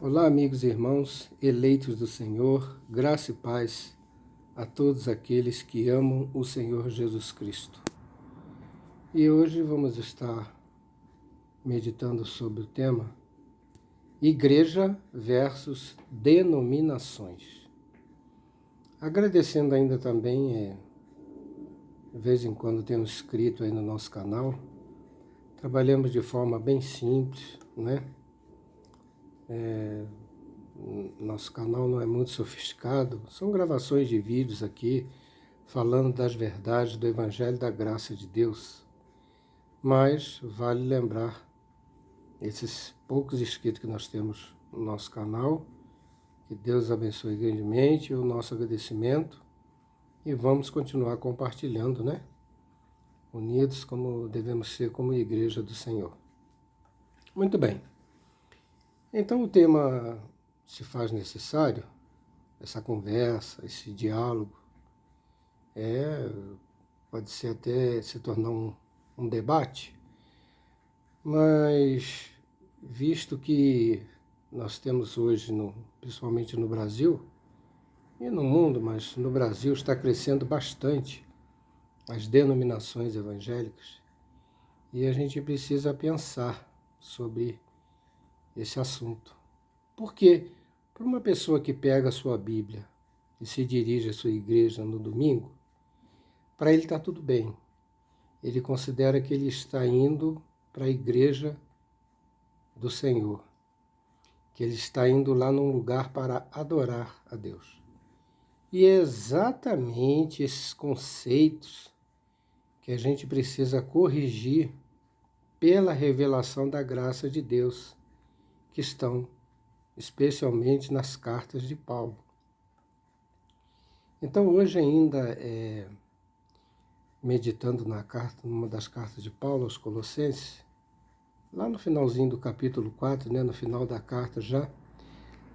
Olá, amigos e irmãos, eleitos do Senhor, graça e paz a todos aqueles que amam o Senhor Jesus Cristo. E hoje vamos estar meditando sobre o tema Igreja versus denominações. Agradecendo ainda também, de vez em quando temos escrito aí no nosso canal, trabalhamos de forma bem simples, né? Nosso canal não é muito sofisticado, são gravações de vídeos aqui falando das verdades do Evangelho da Graça de Deus. Mas vale lembrar esses poucos inscritos que nós temos no nosso canal, que Deus abençoe grandemente, o nosso agradecimento e vamos continuar compartilhando, né? Unidos como devemos ser como Igreja do Senhor. Muito bem. Então o tema se faz necessário, essa conversa, esse diálogo, pode ser até se tornar um debate, mas visto que nós temos hoje, principalmente no Brasil e no mundo, mas no Brasil está crescendo bastante as denominações evangélicas e a gente precisa pensar sobre esse assunto. Porque para uma pessoa que pega a sua Bíblia e se dirige à sua igreja no domingo, para ele está tudo bem. Ele considera que ele está indo para a igreja do Senhor, que ele está indo lá num lugar para adorar a Deus. E é exatamente esses conceitos que a gente precisa corrigir pela revelação da graça de Deus, que estão especialmente nas cartas de Paulo. Então hoje ainda, meditando numa das cartas de Paulo aos Colossenses, lá no finalzinho do capítulo 4, no final da carta já,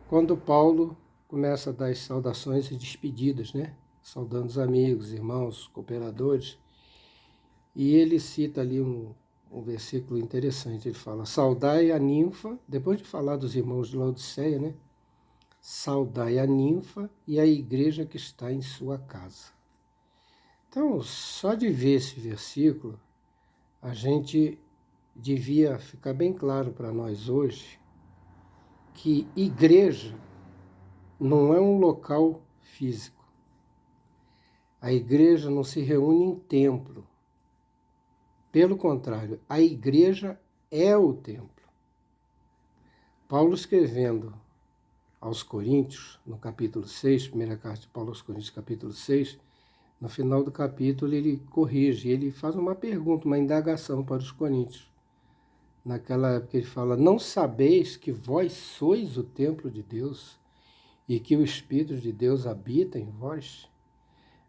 quando Paulo começa a dar as saudações e despedidas, saudando os amigos, irmãos, cooperadores, e ele cita ali um versículo interessante, ele fala, saudai a ninfa, depois de falar dos irmãos de Laodiceia, saudai a ninfa e a igreja que está em sua casa. Então, só de ver esse versículo, a gente devia ficar bem claro para nós hoje que igreja não é um local físico. A igreja não se reúne em templo. Pelo contrário, a igreja é o templo. Paulo escrevendo aos Coríntios, no capítulo 6, primeira carta de Paulo aos Coríntios, capítulo 6, no final do capítulo ele corrige, ele faz uma pergunta, uma indagação para os coríntios. Naquela época ele fala, não sabeis que vós sois o templo de Deus e que o Espírito de Deus habita em vós?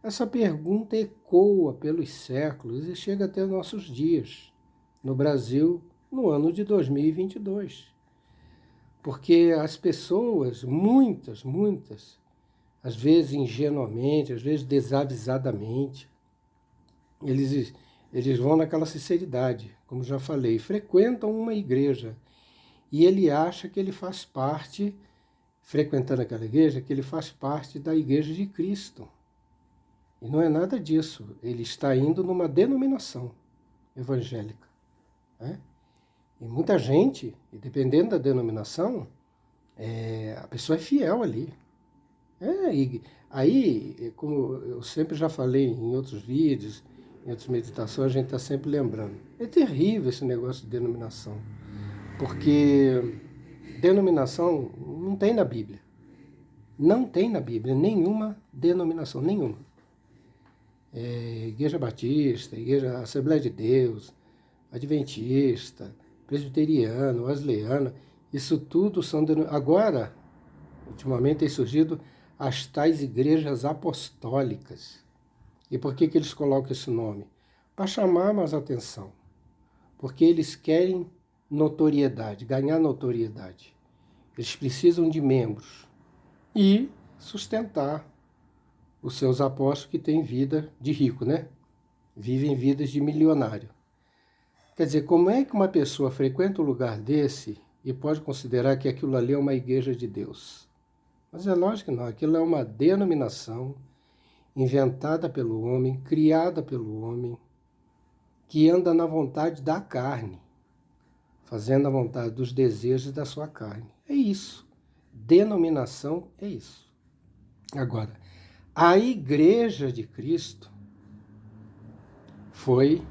Essa pergunta ecoa pelos séculos e chega até nossos dias, no Brasil, no ano de 2022. Porque as pessoas, muitas, às vezes ingenuamente, às vezes desavisadamente, eles vão naquela sinceridade, como já falei, frequentam uma igreja e ele acha que ele faz parte, frequentando aquela igreja, que ele faz parte da igreja de Cristo. E não é nada disso, ele está indo numa denominação evangélica. E muita gente, e dependendo da denominação, a pessoa é fiel ali. E aí, como eu sempre já falei em outros vídeos, em outras meditações, a gente está sempre lembrando. É terrível esse negócio de denominação, porque denominação não tem na Bíblia. Não tem na Bíblia nenhuma denominação, nenhuma. Igreja Batista, Igreja Assembleia de Deus, Adventista, Presbiteriano, Wesleyana, isso tudo são agora, ultimamente tem surgido as tais igrejas apostólicas. E por que eles colocam esse nome? Para chamar mais atenção. Porque eles querem notoriedade, ganhar notoriedade. Eles precisam de membros e sustentar os seus apóstolos que têm vida de rico, Vivem vidas de milionário. Quer dizer, como é que uma pessoa frequenta um lugar desse e pode considerar que aquilo ali é uma igreja de Deus. Mas é lógico que não, aquilo é uma denominação inventada pelo homem, criada pelo homem, que anda na vontade da carne, fazendo a vontade dos desejos da sua carne. É isso. Denominação é isso. Agora, a Igreja de Cristo foi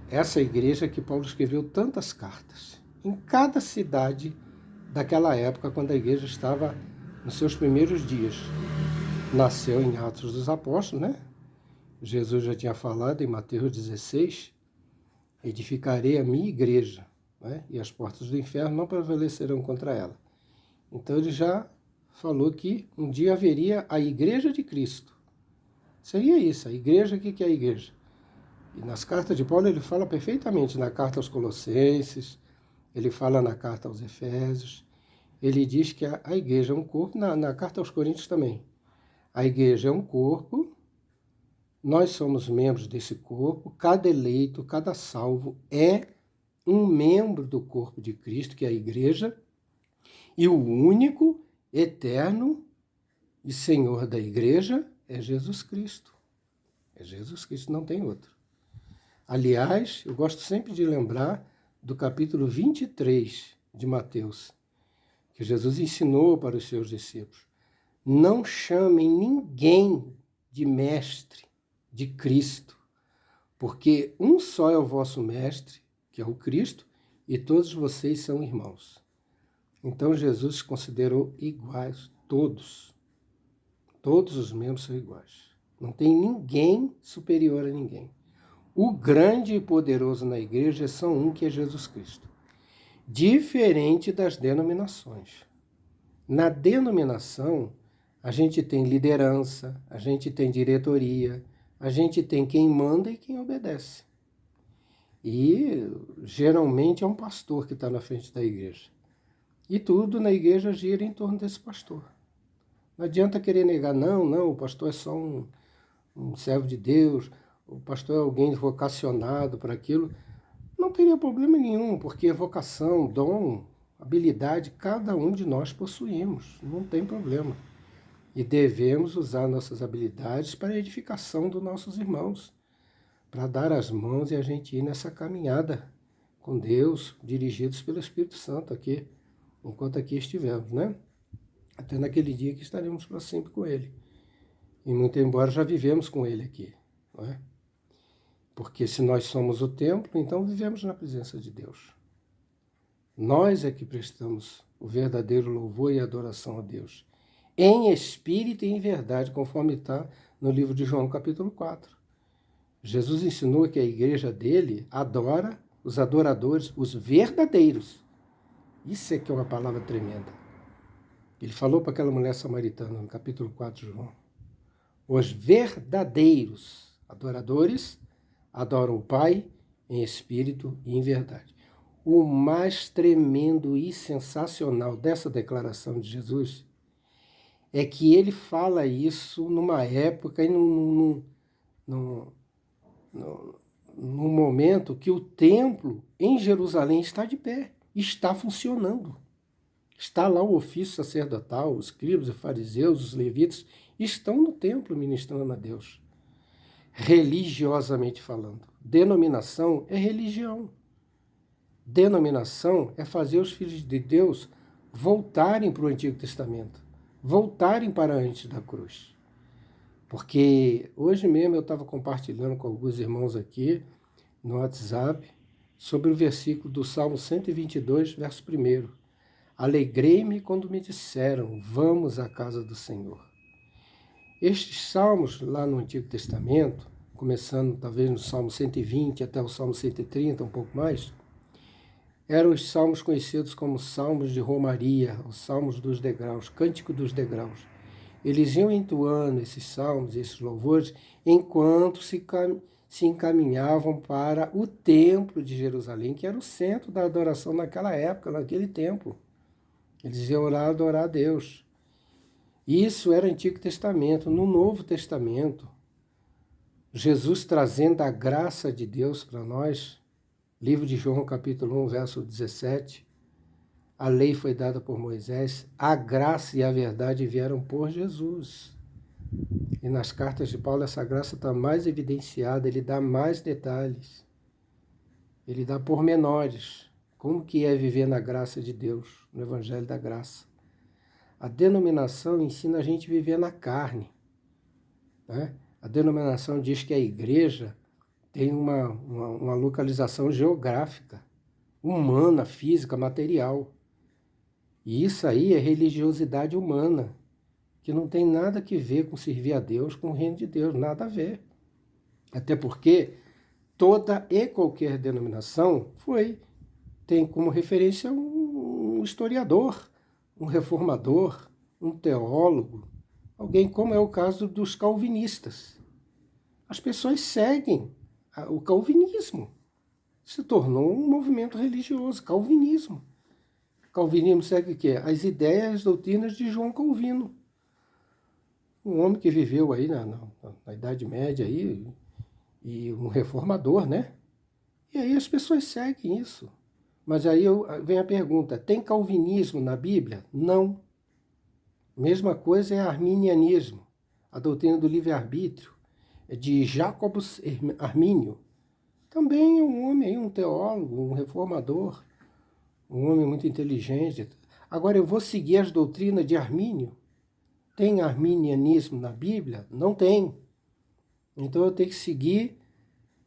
essa igreja que Paulo escreveu tantas cartas, em cada cidade daquela época, quando a igreja estava nos seus primeiros dias. Nasceu em Atos dos Apóstolos, né? Jesus já tinha falado em Mateus 16, edificarei a minha igreja, né? E as portas do inferno não prevalecerão contra ela. Então ele já falou que um dia haveria a igreja de Cristo. Seria isso, a igreja, o que é a igreja? E nas cartas de Paulo ele fala perfeitamente, na carta aos Colossenses, ele fala na carta aos Efésios, ele diz que a igreja é um corpo, na carta aos Coríntios também. A igreja é um corpo, nós somos membros desse corpo, cada eleito, cada salvo é um membro do corpo de Cristo, que é a igreja, e o único, eterno e Senhor da igreja é Jesus Cristo. É Jesus Cristo, não tem outro. Aliás, eu gosto sempre de lembrar do capítulo 23 de Mateus, que Jesus ensinou para os seus discípulos. Não chamem ninguém de mestre de Cristo, porque um só é o vosso mestre, que é o Cristo, e todos vocês são irmãos. Então Jesus considerou iguais todos. Todos os membros são iguais. Não tem ninguém superior a ninguém. O grande e poderoso na igreja é só um, que é Jesus Cristo. Diferente das denominações. Na denominação, a gente tem liderança, a gente tem diretoria, a gente tem quem manda e quem obedece. E geralmente é um pastor que está na frente da igreja. E tudo na igreja gira em torno desse pastor. Não adianta querer negar, não, o pastor é só um servo de Deus, o pastor é alguém vocacionado para aquilo. Não teria problema nenhum, porque vocação, dom, habilidade, cada um de nós possuímos, não tem problema. E devemos usar nossas habilidades para a edificação dos nossos irmãos, para dar as mãos e a gente ir nessa caminhada com Deus, dirigidos pelo Espírito Santo aqui, enquanto aqui estivermos, né? Até naquele dia que estaremos para sempre com Ele. E muito embora já vivemos com Ele aqui, não é? Porque se nós somos o templo, então vivemos na presença de Deus. Nós é que prestamos o verdadeiro louvor e adoração a Deus, em espírito e em verdade, conforme está no livro de João, capítulo 4. Jesus ensinou que a igreja dele adora os adoradores, os verdadeiros. Isso é que é uma palavra tremenda. Ele falou para aquela mulher samaritana, no capítulo 4 de João. Os verdadeiros adoradores adoram o Pai em espírito e em verdade. O mais tremendo e sensacional dessa declaração de Jesus é que ele fala isso numa época e num momento que o templo em Jerusalém está de pé, está funcionando. Está lá o ofício sacerdotal, os escribas, os fariseus, os levitas, estão no templo ministrando a Deus, religiosamente falando. Denominação é religião. Denominação é fazer os filhos de Deus voltarem para o Antigo Testamento, voltarem para antes da cruz. Porque hoje mesmo eu estava compartilhando com alguns irmãos aqui no WhatsApp sobre o versículo do Salmo 122, verso 1. Alegrei-me quando me disseram, vamos à casa do Senhor. Estes salmos lá no Antigo Testamento, começando talvez no Salmo 120 até o Salmo 130, um pouco mais, eram os salmos conhecidos como salmos de romaria, os salmos dos degraus, cântico dos degraus. Eles iam entoando esses salmos, esses louvores, enquanto se encaminhavam para o templo de Jerusalém, que era o centro da adoração naquela época, naquele tempo. Eles iam lá adorar a Deus. Isso era Antigo Testamento. No Novo Testamento, Jesus trazendo a graça de Deus para nós, livro de João, capítulo 1, verso 17, A lei foi dada por Moisés, a graça e a verdade vieram por Jesus. E nas cartas de Paulo essa graça está mais evidenciada, ele dá mais detalhes, ele dá pormenores. Como que é viver na graça de Deus, no Evangelho da Graça. A denominação ensina a gente a viver na carne, né? A denominação diz que a igreja tem uma localização geográfica, humana, física, material. E isso aí é religiosidade humana, que não tem nada que ver com servir a Deus, com o reino de Deus, nada a ver. Até porque toda e qualquer denominação tem como referência um historiador, um reformador, um teólogo, alguém como é o caso dos calvinistas. As pessoas seguem o calvinismo. Se tornou um movimento religioso, calvinismo. Calvinismo segue o quê? As ideias, as doutrinas de João Calvino. Um homem que viveu aí na Idade Média aí, e um reformador, né? E aí as pessoas seguem isso. Mas aí vem a pergunta, tem calvinismo na Bíblia? Não. Mesma coisa é arminianismo, a doutrina do livre-arbítrio, é de Jacobus Armínio. Também é um homem, um teólogo, um reformador, um homem muito inteligente. Agora eu vou seguir as doutrinas de Armínio? Tem arminianismo na Bíblia? Não tem. Então eu tenho que seguir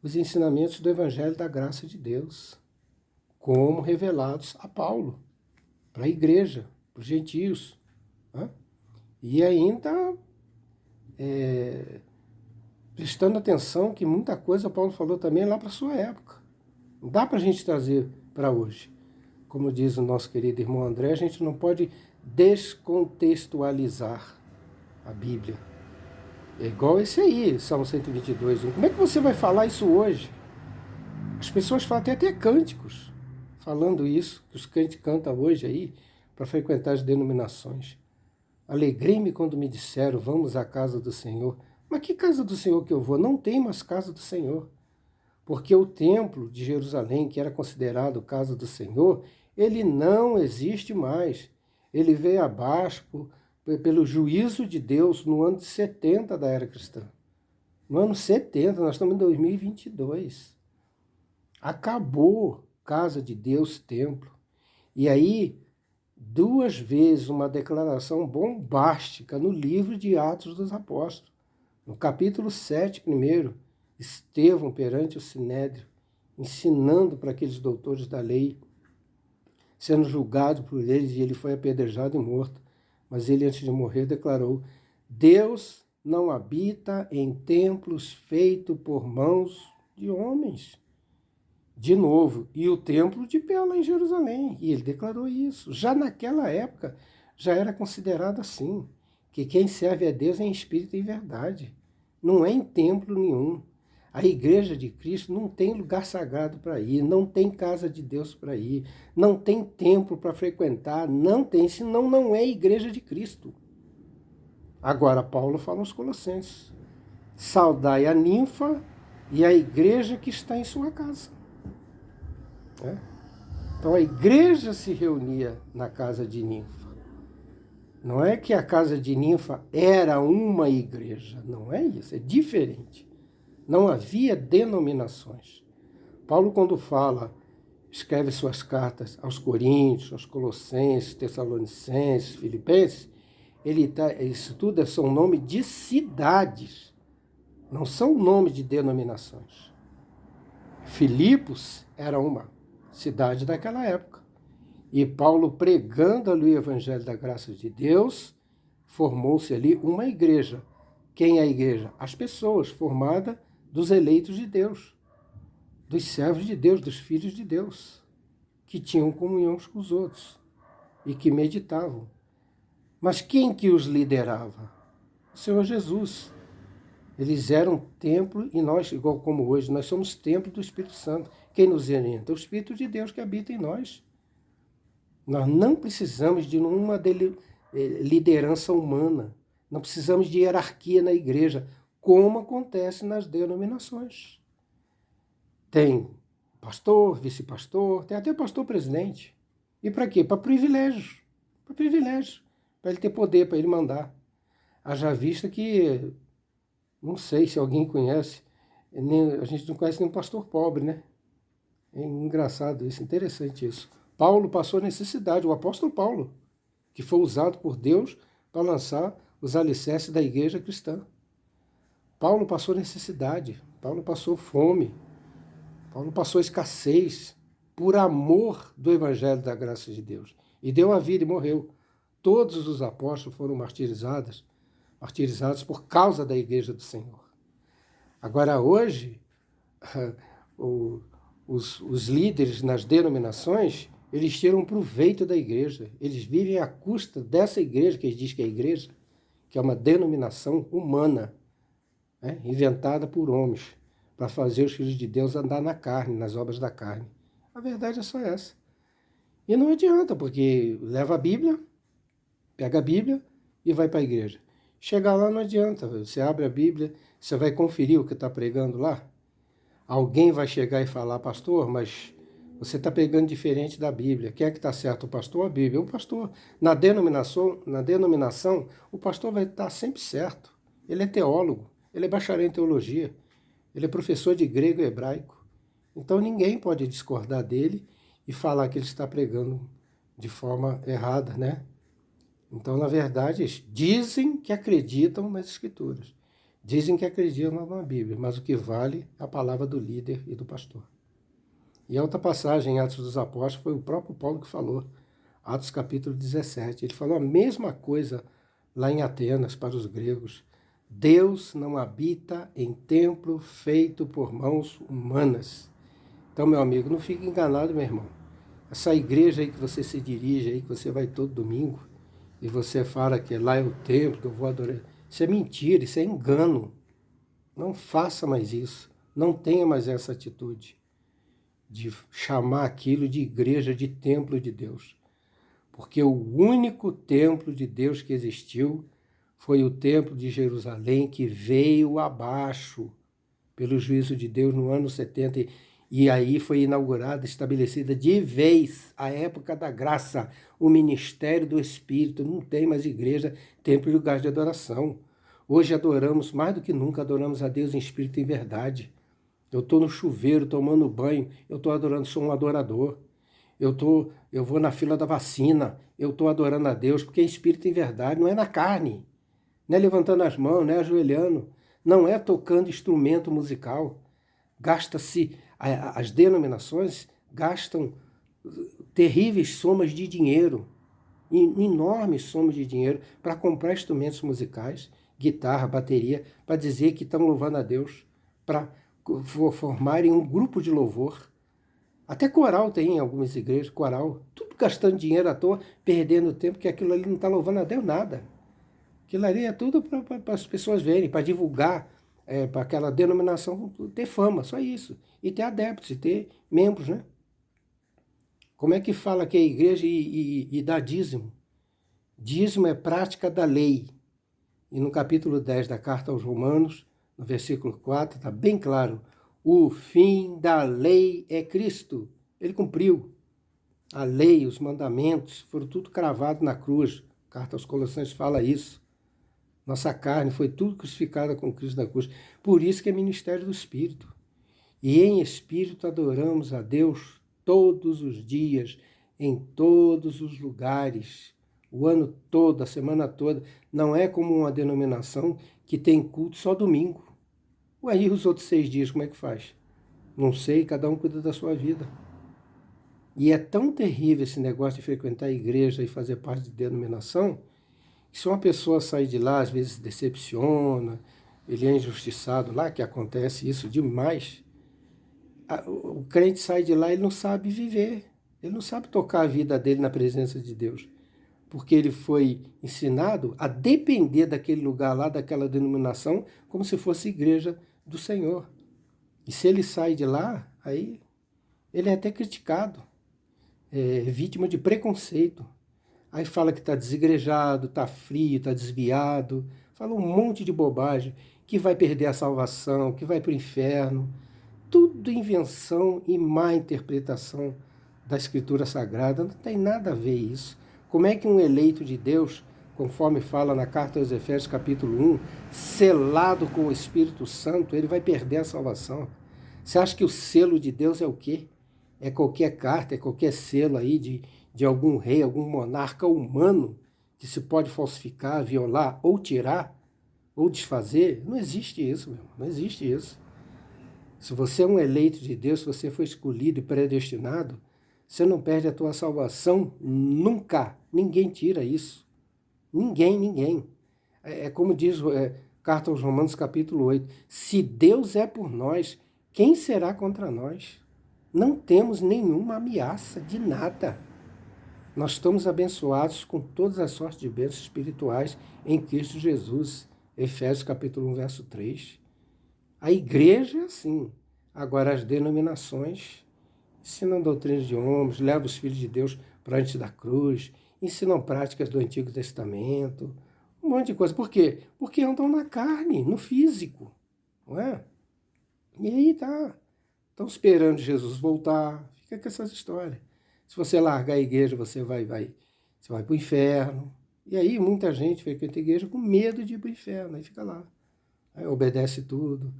os ensinamentos do Evangelho da Graça de Deus, como revelados a Paulo, para a igreja, para os gentios. Né? E ainda prestando atenção que muita coisa Paulo falou também lá para a sua época. Não dá para a gente trazer para hoje. Como diz o nosso querido irmão André, a gente não pode descontextualizar a Bíblia. É igual esse aí, Salmo 122. Como é que você vai falar isso hoje? As pessoas falam, tem até cânticos falando isso, que os crentes cantam hoje aí, para frequentar as denominações. Alegrei-me quando me disseram, vamos à casa do Senhor. Mas que casa do Senhor que eu vou? Não tem mais casa do Senhor. Porque o templo de Jerusalém, que era considerado casa do Senhor, ele não existe mais. Ele veio abaixo pelo juízo de Deus no ano de 70 da era cristã. No ano 70, nós estamos em 2022. Acabou casa de Deus, templo. E aí, 2 vezes uma declaração bombástica no livro de Atos dos Apóstolos. No capítulo 7, primeiro, Estevão perante o Sinédrio, ensinando para aqueles doutores da lei, sendo julgado por eles, e ele foi apedrejado e morto. Mas ele, antes de morrer, declarou, Deus não habita em templos feitos por mãos de homens. De novo, e o templo de pé lá em Jerusalém. E ele declarou isso. Já naquela época, já era considerado assim, que quem serve a Deus é em espírito e em verdade. Não é em templo nenhum. A igreja de Cristo não tem lugar sagrado para ir, não tem casa de Deus para ir, não tem templo para frequentar, não tem, senão não é igreja de Cristo. Agora, Paulo fala aos Colossenses, saudai a ninfa e a igreja que está em sua casa. Então a igreja se reunia na casa de Ninfa. Não é que a casa de Ninfa era uma igreja, não é isso, é diferente. Não havia denominações. Paulo, quando escreve suas cartas aos Coríntios, aos Colossenses, Tessalonicenses, Filipenses, isso tudo são nome de cidades, não são nome de denominações. Filipos era uma cidade daquela época. E Paulo, pregando ali o Evangelho da Graça de Deus, formou-se ali uma igreja. Quem é a igreja? As pessoas, formada dos eleitos de Deus, dos servos de Deus, dos filhos de Deus, que tinham comunhão uns com os outros e que meditavam. Mas quem que os liderava? O Senhor Jesus. Eles eram templo e nós, igual como hoje, nós somos templo do Espírito Santo. Quem nos orienta? O Espírito de Deus que habita em nós. Nós não precisamos de nenhuma liderança humana. Não precisamos de hierarquia na igreja, como acontece nas denominações. Tem pastor, vice-pastor, tem até pastor presidente. E para quê? Para privilégios. Para privilégios. Para ele ter poder, para ele mandar. Haja vista que, não sei se alguém conhece, a gente não conhece nenhum pastor pobre, né? É engraçado isso, interessante isso. Paulo passou necessidade, o apóstolo Paulo, que foi usado por Deus para lançar os alicerces da igreja cristã. Paulo passou necessidade, Paulo passou fome, Paulo passou escassez, por amor do evangelho da graça de Deus. E deu a vida e morreu. Todos os apóstolos foram martirizados por causa da igreja do Senhor. Agora, hoje, os líderes nas denominações, eles tiram proveito da igreja. Eles vivem à custa dessa igreja, que eles dizem que é a igreja, que é uma denominação humana, né, inventada por homens, para fazer os filhos de Deus andar na carne, nas obras da carne. A verdade é só essa. E não adianta, porque leva a Bíblia, pega a Bíblia e vai para a igreja. Chegar lá não adianta, você abre a Bíblia, você vai conferir o que está pregando lá. Alguém vai chegar e falar, pastor, mas você está pregando diferente da Bíblia. Quem é que está certo, o pastor ou a Bíblia? O pastor. Na denominação, o pastor vai estar sempre certo. Ele é teólogo, ele é bacharel em teologia, ele é professor de grego e hebraico. Então ninguém pode discordar dele e falar que ele está pregando de forma errada, né? Então, na verdade, dizem que acreditam nas Escrituras. Dizem que acreditam na Bíblia, mas o que vale é a palavra do líder e do pastor. E a outra passagem em Atos dos Apóstolos foi o próprio Paulo que falou, Atos capítulo 17. Ele falou a mesma coisa lá em Atenas para os gregos. Deus não habita em templo feito por mãos humanas. Então, meu amigo, não fique enganado, meu irmão. Essa igreja aí que você se dirige, aí que você vai todo domingo, e você fala que lá é o templo, que eu vou adorar. Isso é mentira, isso é engano. Não faça mais isso. Não tenha mais essa atitude de chamar aquilo de igreja, de templo de Deus. Porque o único templo de Deus que existiu foi o templo de Jerusalém, que veio abaixo pelo juízo de Deus no ano 70, e aí foi inaugurada, estabelecida de vez a época da graça, o ministério do Espírito. Não tem mais igreja, templo e lugar de adoração. Hoje adoramos, mais do que nunca, adoramos a Deus em espírito e em verdade. Eu estou no chuveiro, tomando banho, eu estou adorando, sou um adorador. Eu vou na fila da vacina, eu estou adorando a Deus, porque é espírito e verdade, não é na carne. Não é levantando as mãos, não é ajoelhando, não é tocando instrumento musical. Gasta-se, as denominações gastam terríveis somas de dinheiro, enormes somas de dinheiro, para comprar instrumentos musicais, guitarra, bateria, para dizer que estão louvando a Deus, para formarem um grupo de louvor. Até coral tem em algumas igrejas, coral, tudo gastando dinheiro à toa, perdendo tempo, porque aquilo ali não está louvando a Deus nada. Aquilo ali é tudo para as pessoas verem, para divulgar, para aquela denominação ter fama, só isso. E ter adeptos, e ter membros, né? Como é que fala que é igreja e dá dízimo? Dízimo é prática da lei. E no capítulo 10 da carta aos Romanos, no versículo 4, está bem claro. O fim da lei é Cristo. Ele cumpriu. A lei, os mandamentos, foram tudo cravado na cruz. A carta aos Colossenses fala isso. Nossa carne foi tudo crucificada com Cristo na cruz. Por isso que é ministério do Espírito. E em Espírito adoramos a Deus todos os dias, em todos os lugares, o ano todo, a semana toda. Não é como uma denominação que tem culto só domingo. Ué, e os outros 6 dias, como é que faz? Não sei, cada um cuida da sua vida. E é tão terrível esse negócio de frequentar a igreja e fazer parte de denominação, que se uma pessoa sair de lá, às vezes se decepciona, ele é injustiçado lá, que acontece isso demais, o crente sai de lá e ele não sabe viver, ele não sabe tocar a vida dele na presença de Deus, porque ele foi ensinado a depender daquele lugar lá, daquela denominação, como se fosse igreja do Senhor. E se ele sai de lá, aí ele é até criticado, é vítima de preconceito. Aí fala que está desigrejado, está frio, está desviado, fala um monte de bobagem, que vai perder a salvação, que vai para o inferno. Tudo invenção e má interpretação da Escritura Sagrada. Não tem nada a ver isso. Como é que um eleito de Deus, conforme fala na carta aos Efésios capítulo 1, selado com o Espírito Santo, ele vai perder a salvação? Você acha que o selo de Deus é o quê? É qualquer carta, é qualquer selo aí de algum rei, algum monarca humano que se pode falsificar, violar ou tirar ou desfazer? Não existe isso, meu irmão. Não existe isso. Se você é um eleito de Deus, se você foi escolhido e predestinado, você não perde a tua salvação nunca. Ninguém tira isso. Ninguém. É como diz carta aos Romanos capítulo 8. Se Deus é por nós, quem será contra nós? Não temos nenhuma ameaça de nada. Nós estamos abençoados com todas as sortes de bênçãos espirituais em Cristo Jesus. Efésios capítulo 1, verso 3. A igreja é assim. Agora as denominações ensinam doutrinas de homens, levam os filhos de Deus para antes da cruz, ensinam práticas do Antigo Testamento, um monte de coisa. Por quê? Porque andam na carne, no físico, não é? E aí tá. Estão esperando Jesus voltar. Fica com essas histórias. Se você largar a igreja, você vai para o inferno. E aí muita gente frequenta a igreja com medo de ir para o inferno. Aí fica lá. Aí obedece tudo.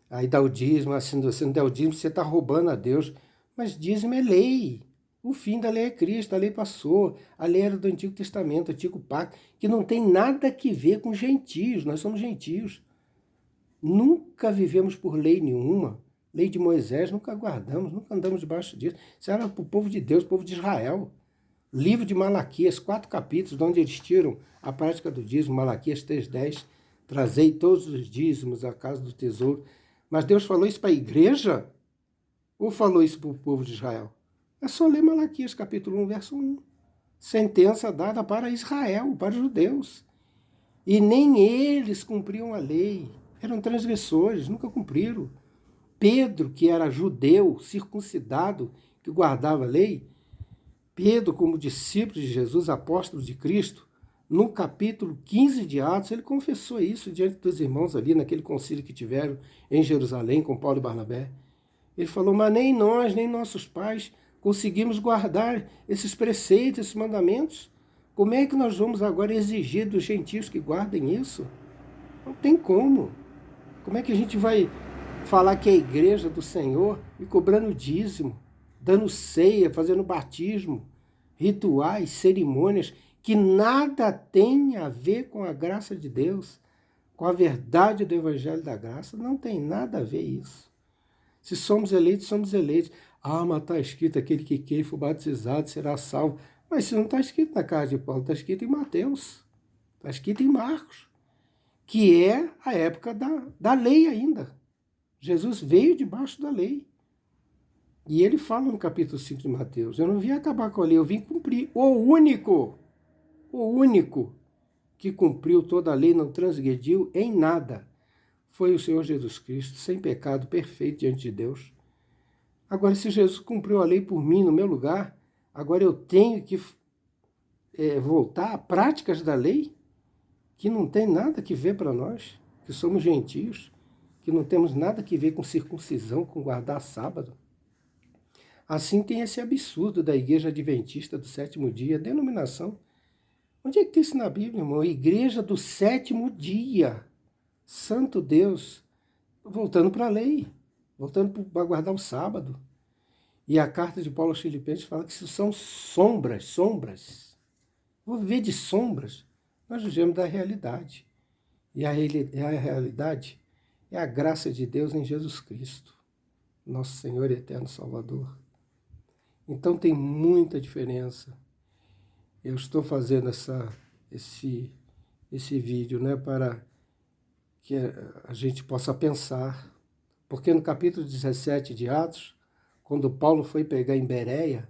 Aí dá o dízimo. Assim, você não der o dízimo, você está roubando a Deus. Mas dízimo é lei. O fim da lei é Cristo. A lei passou. A lei era do Antigo Testamento, Antigo Pacto, que não tem nada a ver com gentios. Nós somos gentios. Nunca vivemos por lei nenhuma. Lei de Moisés nunca guardamos, nunca andamos debaixo disso. Isso era para o povo de Deus, o povo de Israel. Livro de Malaquias, 4 capítulos, de onde eles tiram a prática do dízimo. Malaquias 3:10. Trazei todos os dízimos à casa do tesouro. Mas Deus falou isso para a igreja? Ou falou isso para o povo de Israel? É só ler Malaquias capítulo 1, verso 1. Sentença dada para Israel, para os judeus. E nem eles cumpriam a lei. Eram transgressores, nunca cumpriram. Pedro, que era judeu, circuncidado, que guardava a lei, Pedro, como discípulo de Jesus, apóstolo de Cristo, no capítulo 15 de Atos, ele confessou isso diante dos irmãos ali, naquele concílio que tiveram em Jerusalém com Paulo e Barnabé. Ele falou, mas nem nós, nem nossos pais conseguimos guardar esses preceitos, esses mandamentos. Como é que nós vamos agora exigir dos gentios que guardem isso? Não tem como. Como é que a gente vai falar que é a igreja do Senhor e cobrando dízimo, dando ceia, fazendo batismo, rituais, cerimônias, que nada tem a ver com a graça de Deus, com a verdade do Evangelho da Graça? Não tem nada a ver isso. Se somos eleitos, somos eleitos. Ah, mas está escrito, aquele que quer for batizado será salvo. Mas isso não está escrito na carta de Paulo, está escrito em Mateus, está escrito em Marcos, que é a época da lei ainda. Jesus veio debaixo da lei. E ele fala no capítulo 5 de Mateus, eu não vim acabar com a lei, eu vim cumprir. O único que cumpriu toda a lei, não transgrediu em nada, foi o Senhor Jesus Cristo, sem pecado, perfeito diante de Deus. Agora, se Jesus cumpriu a lei por mim, no meu lugar, agora eu tenho que voltar a práticas da lei, que não tem nada que ver para nós, que somos gentios, que não temos nada que ver com circuncisão, com guardar sábado. Assim tem esse absurdo da Igreja Adventista do Sétimo Dia, denominação. Onde é que tem isso na Bíblia, irmão? Igreja do Sétimo Dia. Santo Deus. Voltando para a lei, voltando para guardar o sábado. E a carta de Paulo aos Filipenses fala que isso são sombras. Vou viver de sombras. Nós vivemos da realidade. E a realidade é a graça de Deus em Jesus Cristo, nosso Senhor e eterno Salvador. Então tem muita diferença. Eu estou fazendo esse vídeo, né, para que a gente possa pensar. Porque no capítulo 17 de Atos, quando Paulo foi pregar em Bereia,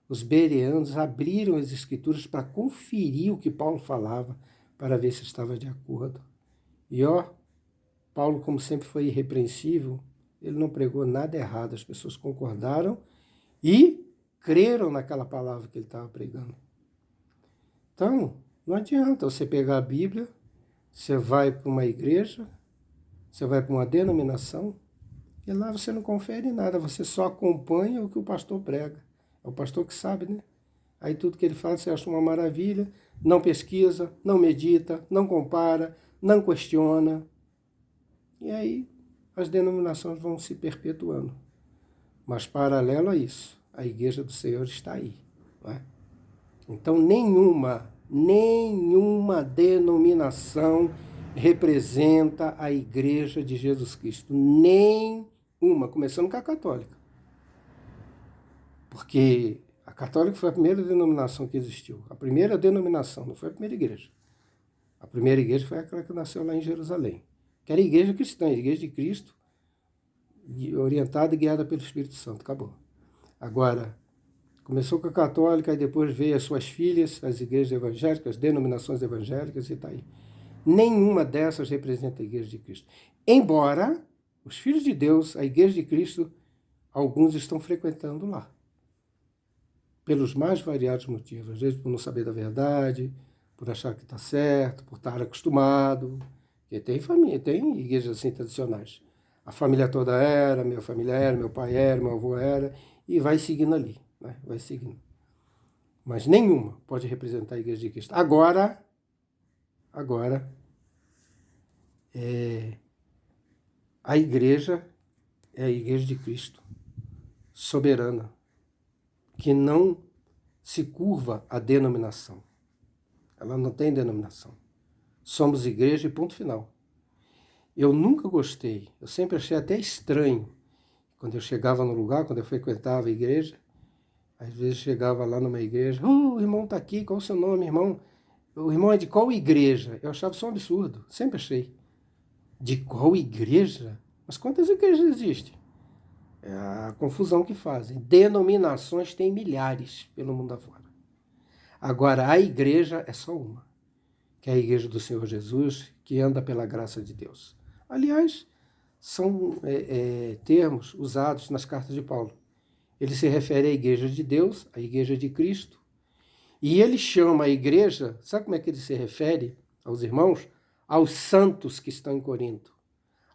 os bereanos abriram as escrituras para conferir o que Paulo falava, para ver se estava de acordo. E Paulo, como sempre foi irrepreensível, ele não pregou nada errado, as pessoas concordaram e creram naquela palavra que ele estava pregando. Então, não adianta você pegar a Bíblia, você vai para uma igreja, você vai para uma denominação, e lá você não confere nada, você só acompanha o que o pastor prega. É o pastor que sabe, né? Aí tudo que ele fala você acha uma maravilha, não pesquisa, não medita, não compara, não questiona. E aí as denominações vão se perpetuando. Mas paralelo a isso, a igreja do Senhor está aí. Não é? Então nenhuma denominação representa a igreja de Jesus Cristo. Nenhuma, começando com a católica. Porque a católica foi a primeira denominação que existiu. A primeira denominação, não foi a primeira igreja. A primeira igreja foi aquela que nasceu lá em Jerusalém, que era a igreja cristã, a igreja de Cristo, orientada e guiada pelo Espírito Santo. Acabou. Agora, começou com a católica e depois veio as suas filhas, as igrejas evangélicas, as denominações evangélicas e está aí. Nenhuma dessas representa a igreja de Cristo. Embora os filhos de Deus, a igreja de Cristo, alguns estão frequentando lá. Pelos mais variados motivos. Às vezes por não saber da verdade, por achar que está certo, por estar acostumado. Porque tem família, tem igrejas assim tradicionais. A família toda era, minha família era, meu pai era, meu avô era, e vai seguindo ali, né? Vai seguindo. Mas nenhuma pode representar a igreja de Cristo. Agora, a igreja é a igreja de Cristo, soberana, que não se curva à denominação. Ela não tem denominação. Somos igreja e ponto final. Eu nunca gostei, eu sempre achei até estranho, quando eu chegava no lugar, quando eu frequentava a igreja, às vezes chegava lá numa igreja, o irmão está aqui, qual o seu nome, irmão? O irmão é de qual igreja? Eu achava isso um absurdo, sempre achei. De qual igreja? Mas quantas igrejas existem? É a confusão que fazem. Denominações tem milhares pelo mundo afora. Agora, a igreja é só uma, que é a igreja do Senhor Jesus, que anda pela graça de Deus. Aliás, são termos usados nas cartas de Paulo. Ele se refere à igreja de Deus, à igreja de Cristo, e ele chama a igreja, sabe como é que ele se refere aos irmãos? Aos santos que estão em Corinto,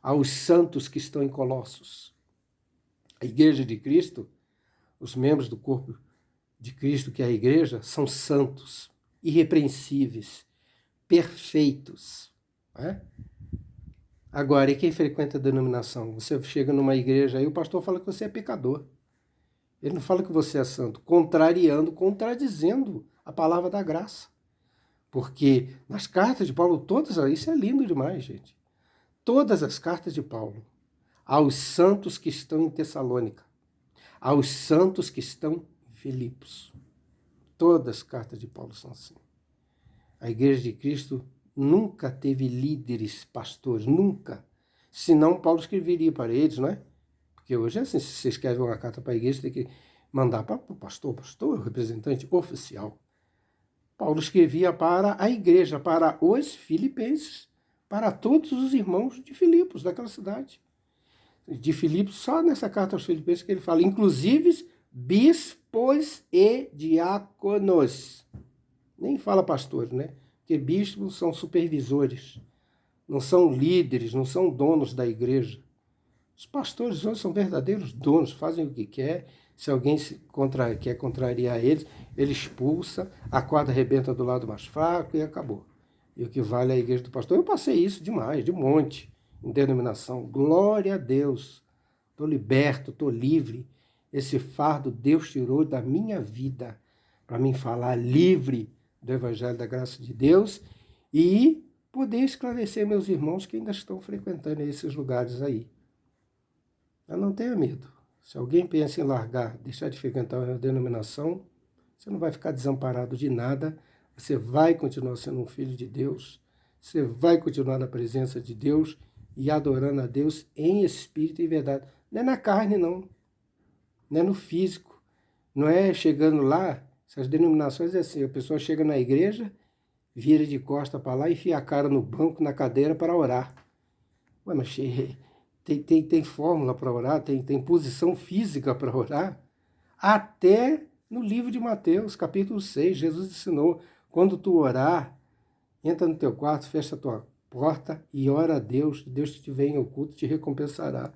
aos santos que estão em Colossos. A igreja de Cristo, os membros do corpo de Cristo, que é a igreja, são santos, irrepreensíveis, perfeitos. Né? Agora, e quem frequenta a denominação? Você chega numa igreja e o pastor fala que você é pecador. Ele não fala que você é santo, contradizendo a palavra da graça. Porque nas cartas de Paulo, todas, isso é lindo demais, gente. Todas as cartas de Paulo, aos santos que estão em Tessalônica, aos santos que estão em Filipos. Todas as cartas de Paulo são assim. A igreja de Cristo nunca teve líderes, pastores, nunca. Senão Paulo escreveria para eles, não é? Porque hoje é assim, se você escreve uma carta para a igreja, tem que mandar para o pastor, o representante oficial. Paulo escrevia para a igreja, para os filipenses, para todos os irmãos de Filipos, daquela cidade. De Filipos, só nessa carta aos filipenses que ele fala, inclusive bispos e diáconos. Nem fala pastores, né? Porque bispos são supervisores, não são líderes, não são donos da igreja. Os pastores hoje são verdadeiros donos, fazem o que quer. Se alguém quer contrariar eles, ele expulsa, a corda arrebenta do lado mais fraco e acabou. E o que vale é a igreja do pastor. Eu passei isso demais, de monte, em denominação. Glória a Deus. Estou liberto, estou livre. Esse fardo Deus tirou da minha vida para mim falar livre do Evangelho da Graça de Deus e poder esclarecer meus irmãos que ainda estão frequentando esses lugares aí. Mas não tenha medo. Se alguém pensa em largar, deixar de frequentar uma denominação, você não vai ficar desamparado de nada, você vai continuar sendo um filho de Deus, você vai continuar na presença de Deus e adorando a Deus em espírito e verdade. Não é na carne, não. Não é no físico. Não é chegando lá, essas denominações é assim, a pessoa chega na igreja, vira de costa para lá e enfia a cara no banco, na cadeira para orar. Ué, mas tem fórmula para orar, tem posição física para orar. Até no livro de Mateus, capítulo 6, Jesus ensinou, quando tu orar, entra no teu quarto, fecha a tua porta e ora a Deus, Deus que te vem em oculto te recompensará.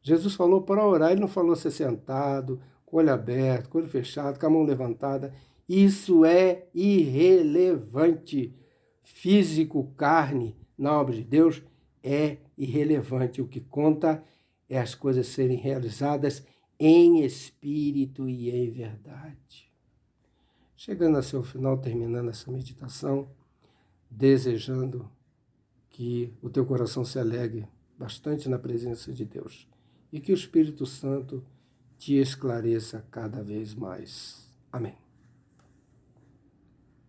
Jesus falou para orar, ele não falou ser sentado, com o olho aberto, com o olho fechado, com a mão levantada. Isso é irrelevante. Físico, carne, na obra de Deus, é irrelevante. O que conta é as coisas serem realizadas em espírito e em verdade. Chegando a seu final, terminando essa meditação, desejando que o teu coração se alegre bastante na presença de Deus e que o Espírito Santo te esclareça cada vez mais. Amém.